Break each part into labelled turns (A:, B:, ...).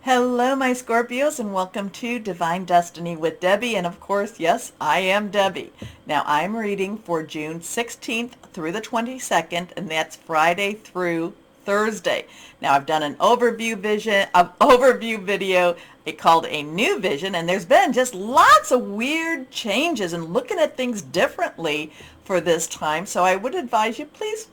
A: Hello, my Scorpios, and welcome to Divine Destiny with Debbie. And of course, yes, I am Debbie. Now, I'm reading for June 16th through the 22nd, and that's Friday through Thursday. Now, I've done an overview video called A New Vision, and there's been just lots of weird changes and looking at things differently for this time. So I would advise you, please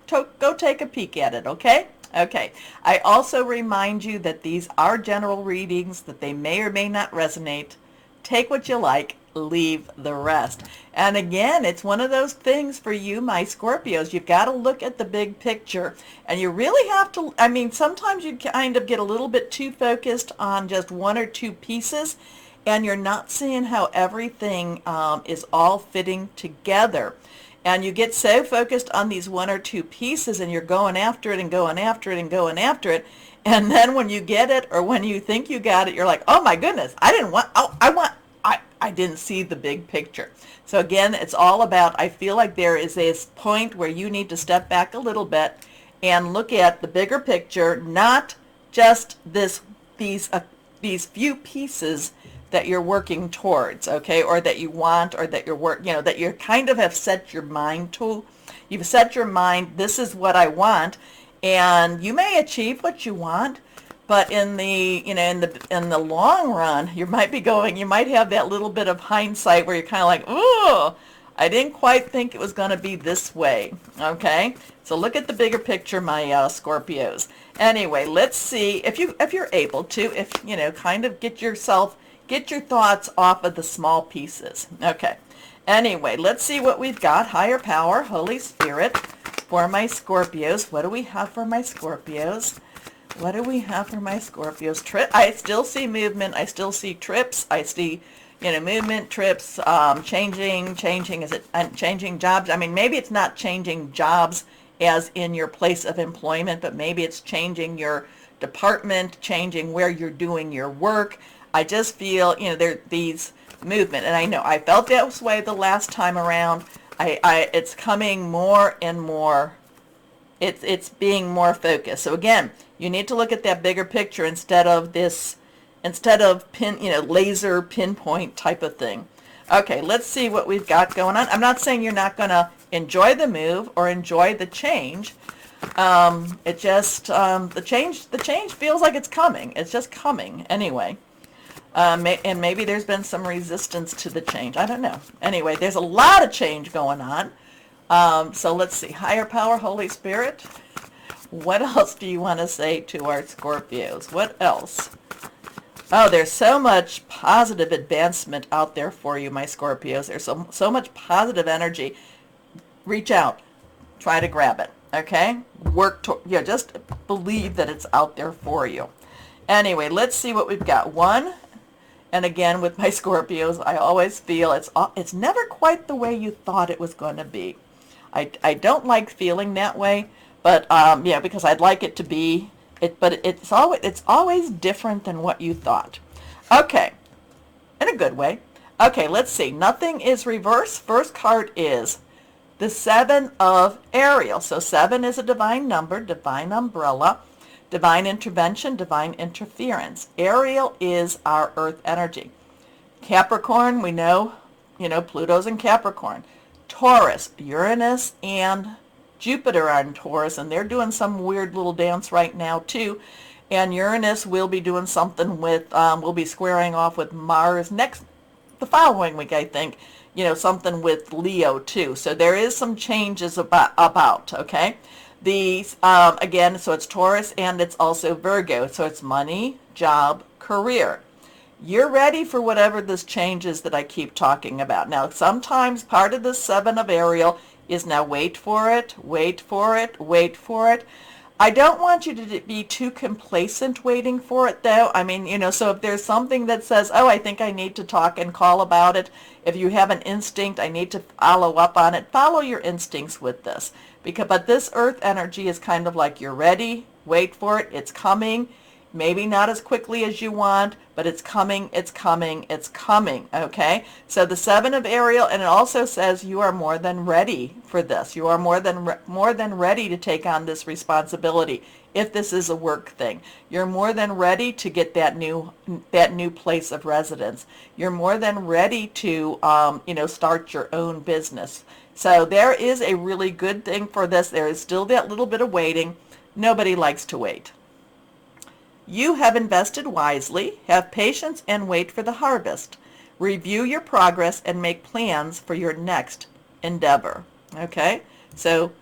A: go take a peek at it, okay? Okay. I also remind you that these are general readings, that they may or may not resonate. Take what you like, leave the rest. And again, it's one of those things for you, my Scorpios. You've got to look at the big picture. And you really have to, sometimes you kind of get a little bit too focused on just one or two pieces, and you're not seeing how everything is all fitting together. And you get so focused on these one or two pieces, and you're going after it and going after it and going after it. And then when you get it, or when you think you got it, you're like, oh my goodness, I didn't see the big picture. So again, it's all about, I feel like there is this point where you need to step back a little bit and look at the bigger picture, not just these few pieces that you're working towards, okay, or that you want, or that that you kind of have set your mind to. You've set your mind, this is what I want, and you may achieve what you want, but in the long run, you might have that little bit of hindsight where you're kind of like, oh, I didn't quite think it was going to be this way, okay? So look at the bigger picture, my Scorpios. Anyway, let's see if you're able to, kind of get your thoughts off of the small pieces. Okay. Anyway, let's see what we've got. Higher power, Holy Spirit, for my Scorpios. What do we have for my Scorpios? What do we have for my Scorpios? I still see movement. I still see trips. I see, movement, trips, changing. Is it changing jobs? Maybe it's not changing jobs as in your place of employment, but maybe it's changing your department, changing where you're doing your work. I just feel, there these movement, and I know I felt that way the last time around. It's coming more and more. It's being more focused. So again, you need to look at that bigger picture instead of laser pinpoint type of thing. Okay, let's see what we've got going on. I'm not saying you're not going to enjoy the move or enjoy the change. It just the change feels like it's coming. It's just coming anyway. And maybe there's been some resistance to the change. I don't know. Anyway, there's a lot of change going on. So let's see. Higher power, Holy Spirit. What else do you want to say to our Scorpios? What else? Oh, there's so much positive advancement out there for you, my Scorpios. There's so much positive energy. Reach out. Try to grab it. Okay? Just believe that it's out there for you. Anyway, let's see what we've got. One. And again, with my Scorpios, I always feel it's never quite the way you thought it was going to be. I don't like feeling that way, but because I'd like it to be, but it's always different than what you thought. Okay, in a good way. Okay, let's see. Nothing is reversed. First card is the 7 of Ariel. So 7 is a divine number, divine umbrella. Divine intervention, divine interference. Ariel is our earth energy. Capricorn, we know, Pluto's in Capricorn. Taurus, Uranus and Jupiter are in Taurus, and they're doing some weird little dance right now too. And Uranus will be doing something with, will be squaring off with Mars the following week, I think. Something with Leo too. So there is some changes about, okay? These, again, so it's Taurus and it's also Virgo. So it's money, job, career. You're ready for whatever this change is that I keep talking about. Now, sometimes part of the 7 of Ariel is now wait for it, wait for it, wait for it. I don't want you to be too complacent waiting for it, though. So if there's something that says, oh, I think I need to talk and call about it. If you have an instinct, I need to follow up on it. Follow your instincts with this. But this earth energy is kind of like you're ready, wait for it, it's coming, Maybe not as quickly as you want, but it's coming, it's coming, it's coming, okay? So the Seven of Ariel, and it also says you are more than ready for this. You are more than ready to take on this responsibility. If this is a work thing, you're more than ready to get that new place of residence. You're more than ready to start your own business. So there is a really good thing for this. There is still that little bit of waiting. Nobody likes to wait. You have invested wisely. Have patience and wait for the harvest. Review your progress and make plans for your next endeavor. Okay? So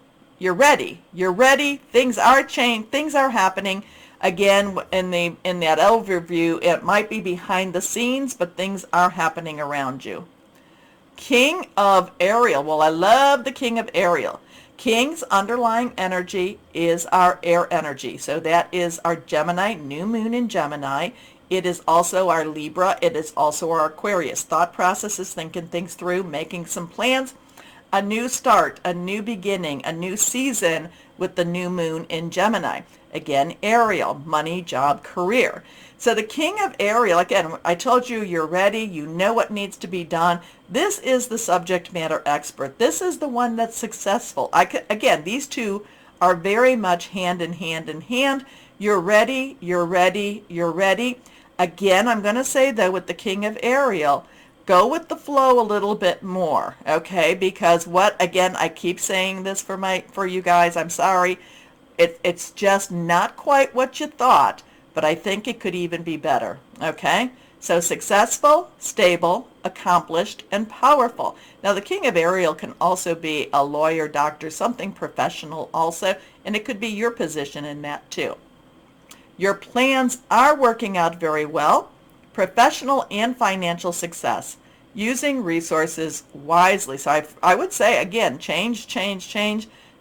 A: you're ready. You're ready. Things are changing. Things are happening. Again, in that overview, it might be behind the scenes, but things are happening around you. King of Ariel. Well, I love the King of Ariel. King's underlying energy is our air energy. So that is our Gemini, new moon in Gemini. It is also our Libra. It is also our Aquarius. Thought processes, thinking things through, making some plans. A new start, a new beginning, a new season with the new moon in Gemini. Again, Ariel, money, job, career. So the King of Ariel, again, I told you you're ready. You know what needs to be done. This is the subject matter expert. This is the one that's successful. Again, these two are very much hand in hand in hand. You're ready. You're ready. You're ready. Again, I'm going to say, though, with the King of Ariel, go with the flow a little bit more, okay? Because again, I keep saying this for you guys. I'm sorry. It's just not quite what you thought, but I think it could even be better, okay? So successful, stable, accomplished, and powerful. Now, the King of Ariel can also be a lawyer, doctor, something professional also, and it could be your position in that too. Your plans are working out very well. Professional and financial success. Using resources wisely. So I would say, again, change,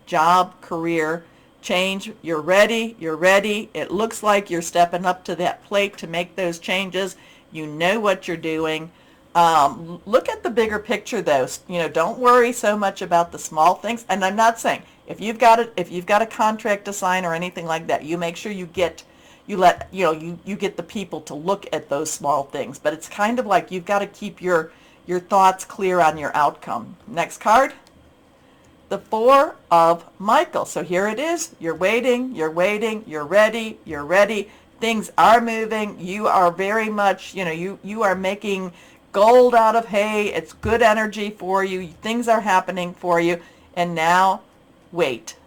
A: job, career, change. You're ready. You're ready. It looks like you're stepping up to that plate to make those changes. You know what you're doing. Look at the bigger picture, though. Don't worry so much about the small things. And I'm not saying if you've got a contract to sign or anything like that, you make sure you get the people to look at those small things. But it's kind of like you've got to keep your thoughts clear on your outcome. Next card. The Four of Michael. So here it is. You're waiting, you're waiting, you're ready, you're ready. Things are moving. You are very much, you are making gold out of hay. It's good energy for you. Things are happening for you. And now wait,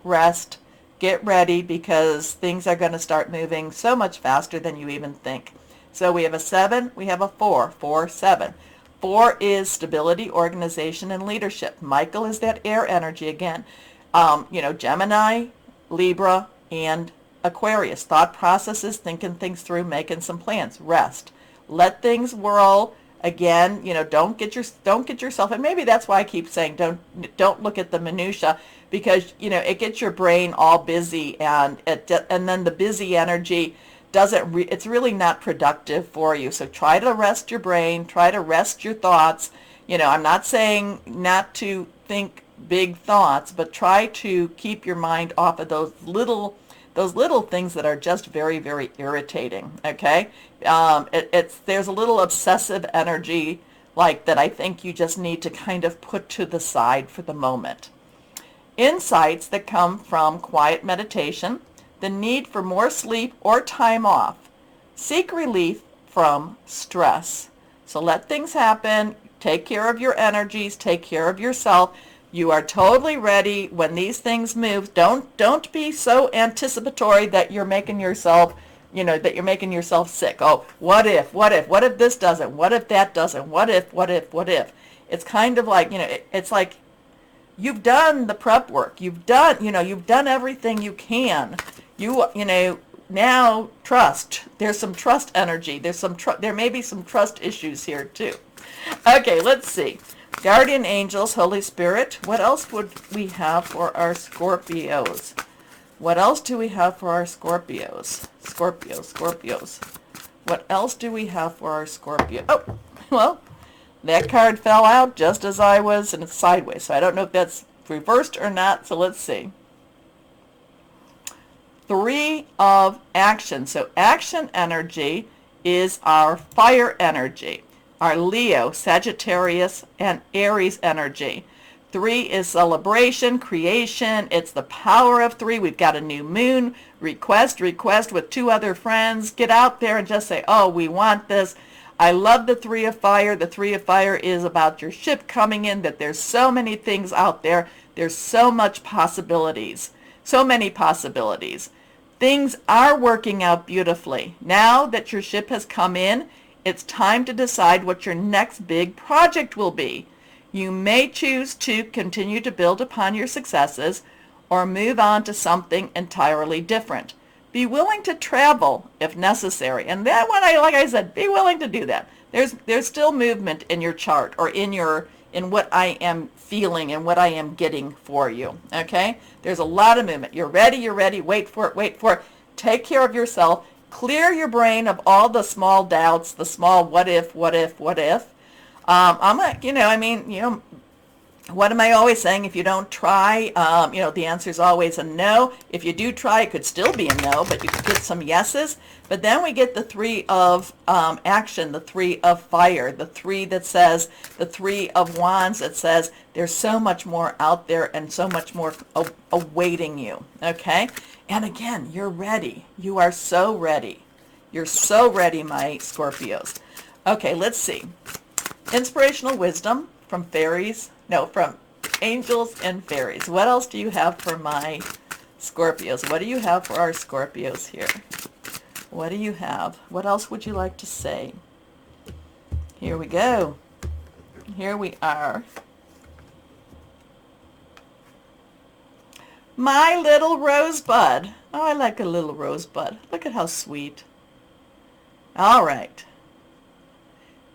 A: rest, get ready, because things are going to start moving so much faster than you even think. So we have a 7, we have a 4, 4, 7. 4 is stability, organization, and leadership. Michael is that air energy again. Gemini, Libra, and Aquarius. Thought processes, thinking things through, making some plans. Rest. Let things whirl. Again, don't get yourself, and maybe that's why I keep saying don't look at the minutia, because it gets your brain all busy, and then the busy energy it's really not productive for you. So try to rest your brain, try to rest your thoughts. I'm not saying not to think big thoughts, but try to keep your mind off of those little things that are just very, very irritating. Okay, there's a little obsessive energy like that. I think you just need to kind of put to the side for the moment. Insights that come from quiet meditation. The need for more sleep or time off. Seek relief from stress. So let things happen. Take care of your energies. Take care of yourself. You are totally ready when these things move. Don't be so anticipatory that you're making yourself, sick. Oh, what if this doesn't? What if that doesn't? What if? It's kind of like, it's like you've done the prep work. You've done everything you can. Now trust. There's some trust energy. There may be some trust issues here too. Okay, let's see. Guardian angels, Holy Spirit. What else would we have for our Scorpios? What else do we have for our Scorpios? Scorpios. What else do we have for our Scorpio? Oh, well, that card fell out just as I was, and it's sideways. So I don't know if that's reversed or not. So let's see. 3 of action. So action energy is our fire energy, our Leo, Sagittarius, and Aries energy. 3 is celebration, creation. It's the power of 3. We've got a new moon. Request with 2 other friends. Get out there and just say, oh, we want this. I love the 3 of fire. The 3 of fire is about your ship coming in, that there's so many things out there. There's so much possibilities. So many possibilities. Things are working out beautifully. Now that your ship has come in, it's time to decide what your next big project will be. You may choose to continue to build upon your successes or move on to something entirely different. Be willing to travel if necessary. And that one, like I said, be willing to do that. There's still movement in your chart, or in what I am feeling and what I am getting for you. Okay? There's a lot of movement. You're ready. Wait for it. Take care of yourself. Clear your brain of all the small doubts, the small what if. What am I always saying? If you don't try, the answer is always a no. If you do try, it could still be a no, but you could get some yeses. But then we get the 3 of action, the 3 of fire, the 3 that says, the 3 of wands that says there's so much more out there and so much more awaiting you, okay? And again, you're ready. You are so ready. You're so ready, my Scorpios. Okay, let's see. Inspirational wisdom from from angels and fairies. What else do you have for my Scorpios? What do you have for our Scorpios here? What do you have? What else would you like to say? Here we go. Here we are. My little rosebud. Oh, I like a little rosebud. Look at how sweet. All right.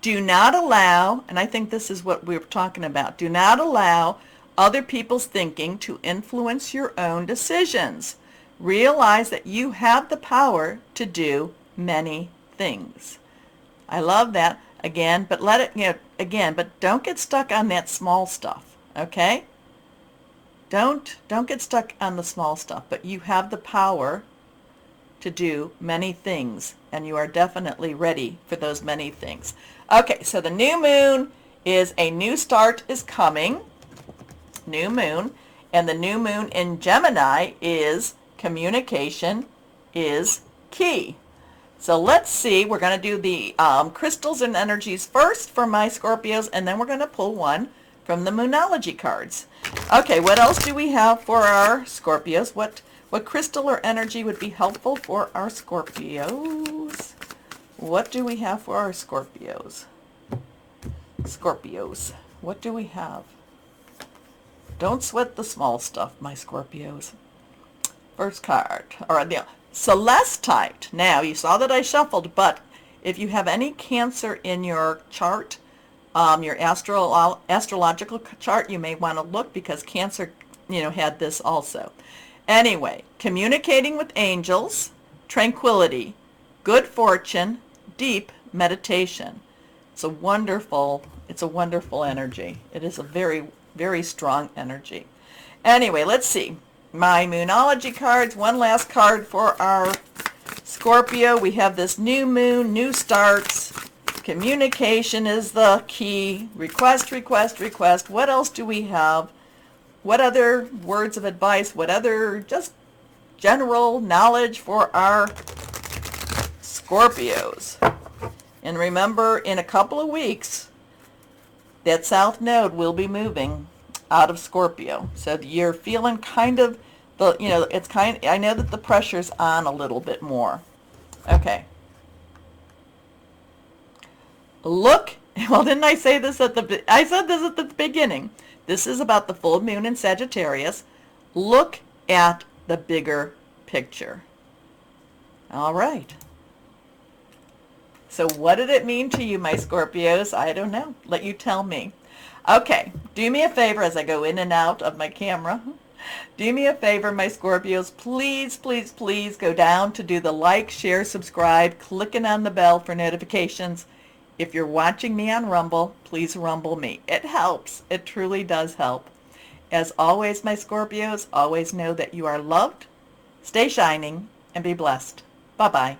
A: Do not allow, and I think this is what we're talking about, do not allow other people's thinking to influence your own decisions. Realize that you have the power to do many things. I love that. Again, but but don't get stuck on that small stuff, okay? Don't get stuck on the small stuff, but you have the power to do many things, and you are definitely ready for those many things. Okay, so the new moon is a new start is coming, new moon, and the new moon in Gemini is communication is key. So let's see, we're going to do the crystals and energies first for my Scorpios, and then we're going to pull one from the Moonology cards. Okay, what else do we have for our Scorpios? What crystal or energy would be helpful for our Scorpios? What do we have for our Scorpios? Scorpios, what do we have? Don't sweat the small stuff, my Scorpios. First card, or the Celestite. Now, you saw that I shuffled, but if you have any Cancer in your chart, your astrological chart, you may want to look, because Cancer, had this also. Anyway, communicating with angels, tranquility, good fortune, deep meditation. It's a wonderful energy. It is a very, very strong energy. Anyway, let's see. My Moonology cards, one last card for our Scorpio. We have this new moon, new starts. Communication is the key. Request. What else do we have? What other words of advice? What other just general knowledge for our Scorpios? And remember, in a couple of weeks, that South Node will be moving out of Scorpio. So you're feeling kind of, I know that the pressure's on a little bit more. Okay. Look, well, didn't I say this I said this at the beginning. This is about the full moon in Sagittarius. Look at the bigger picture. All right. So what did it mean to you, my Scorpios? I don't know. Let you tell me. Okay, do me a favor as I go in and out of my camera. Do me a favor, my Scorpios. Please, please, please go down to do the like, share, subscribe, clicking on the bell for notifications. If you're watching me on Rumble, please Rumble me. It helps. It truly does help. As always, my Scorpios, always know that you are loved, Stay shining and be blessed. Bye-bye.